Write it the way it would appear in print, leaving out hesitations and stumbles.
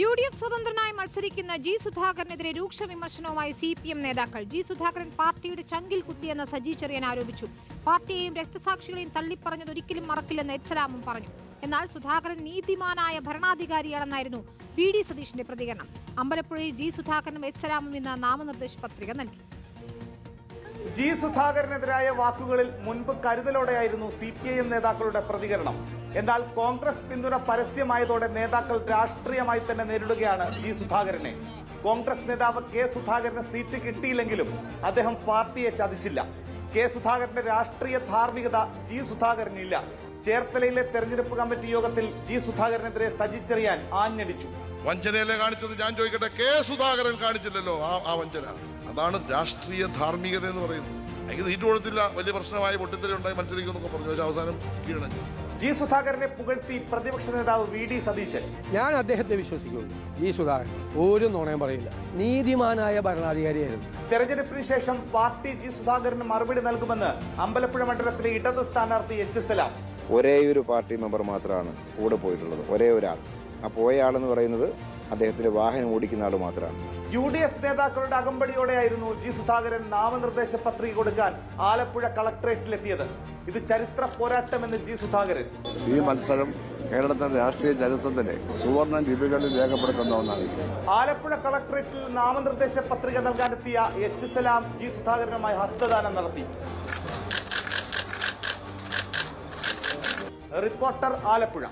UDF സ്വതന്ത്രനായി മത്സരിക്കുന്ന G സുധാകരനെതിരെ രൂക്ഷ വിമർശനവുമായി CPM നേതാക്കൾ. ജി സുധാകരൻ പാർട്ടിയുടെ ചങ്കിൽ കുത്തിയെന്ന് സജി ചെറിയാൻ ആരോപിച്ചു. പാർട്ടിയെയും രക്തസാക്ഷികളെയും തള്ളിപ്പറഞ്ഞത് ഒരിക്കലും മറക്കില്ലെന്ന് എച്ച്സലാമും പറഞ്ഞു. എന്നാൽ സുധാകരൻ നീതിമാനായ ഭരണാധികാരിയാണെന്നായിരുന്നു PD സതീഷിന്റെ പ്രതികരണം. അമ്പലപ്പുഴയിൽ ജി സുധാകരനും എച്ച്സലാമും ഇന്ന് നാമനിർദ്ദേശ പത്രിക നൽകി. ജി സുധാകരനെതിരായ വാക്കുകളിൽ മുൻപ് കരുതലോടെയായിരുന്നു CPIM നേതാക്കളുടെ പ്രതികരണം. എന്നാൽ കോൺഗ്രസ് പിന്തുണ പരസ്യമായതോടെ നേതാക്കൾ രാഷ്ട്രീയമായി തന്നെ നേരിടുകയാണ് ജി സുധാകരനെ. കോൺഗ്രസ് നേതാവ് കെ സുധാകരന് സീറ്റ് കിട്ടിയില്ലെങ്കിലും അദ്ദേഹം പാർട്ടിയെ ചതിച്ചില്ല. കെ സുധാകരന്റെ രാഷ്ട്രീയ ധാർമ്മികത ജി സുധാകരനില്ല. ചേർത്തലയിലെ തെരഞ്ഞെടുപ്പ് കമ്മിറ്റി യോഗത്തിൽ ജി സുധാകരനെതിരെ സജി ചെറിയാൻ ആഞ്ഞടിച്ചു. വഞ്ചനയല്ലേ കാണിച്ചത്? ഞാൻ ചോദിക്കട്ടെ, കെ സുധാകരൻ കാണിച്ചില്ലല്ലോ ആ വഞ്ചന. അതാണ് രാഷ്ട്രീയ ധാർമ്മികത എന്ന് പറയുന്നത്. എനിക്ക് സീറ്റ് കൊടുത്തില്ല, വലിയ പ്രശ്നമായി പൊട്ടിത്തെറി ഉണ്ടായി മത്സരിക്കുമെന്നൊക്കെ പറഞ്ഞു. പക്ഷേ അവസാനം കീഴടങ്ങി. ജി സുധാകരനെ പുകഴ്ത്തി പ്രതിപക്ഷ നേതാവ് VD സതീശൻ. ഞാൻ അദ്ദേഹത്തെ വിശ്വസിക്കുന്നു. ജി സുധാകരൻ ഒരു നുണയും പറയില്ല, നീതിമാനായ ഭരണാധികാരിയായിരുന്നു. തെരഞ്ഞെടുപ്പിന് ശേഷം പാർട്ടി ജി സുധാകരന് മറുപടി നൽകുമെന്ന് അമ്പലപ്പുഴ മണ്ഡലത്തിലെ ഇടത് സ്ഥാനാർത്ഥി എച്ച്സലാം. ഒരേയൊരു പാർട്ടി മെമ്പർ മാത്രമാണ് കൂടെ പോയിട്ടുള്ളത്, ഒരേ ഒരാൾ. ആ പോയ ആളെന്ന് പറയുന്നത് അദ്ദേഹത്തിന്റെ വാഹനം ഓടിക്കുന്ന ആൾ മാത്രമാണ്. UDF നേതാക്കളുടെ അകമ്പടിയോടെയായിരുന്നു ജി സുധാകരൻ നാമനിർദ്ദേശ പത്രിക കൊടുക്കാൻ ആലപ്പുഴ കളക്ടറേറ്റിലെത്തിയത്. ഇത് ചരിത്ര പോരാട്ടമെന്ന് ജി സുധാകരൻ. ഈ മത്സരം കേരളത്തിന്റെ രാഷ്ട്രീയ ചരിത്രത്തിലെ സുവർണ്ണ ലിപികളിൽ രേഖപ്പെടുത്തുന്ന ഒന്നാണ്. ആലപ്പുഴ കളക്ടറേറ്റിൽ നാമനിർദ്ദേശ പത്രിക നൽകാനെത്തിയ എച്ച്സലാം ജി സുധാകരനുമായി ഹസ്തദാനം നടത്തി. റിപ്പോർട്ടർ ആലപ്പുഴ.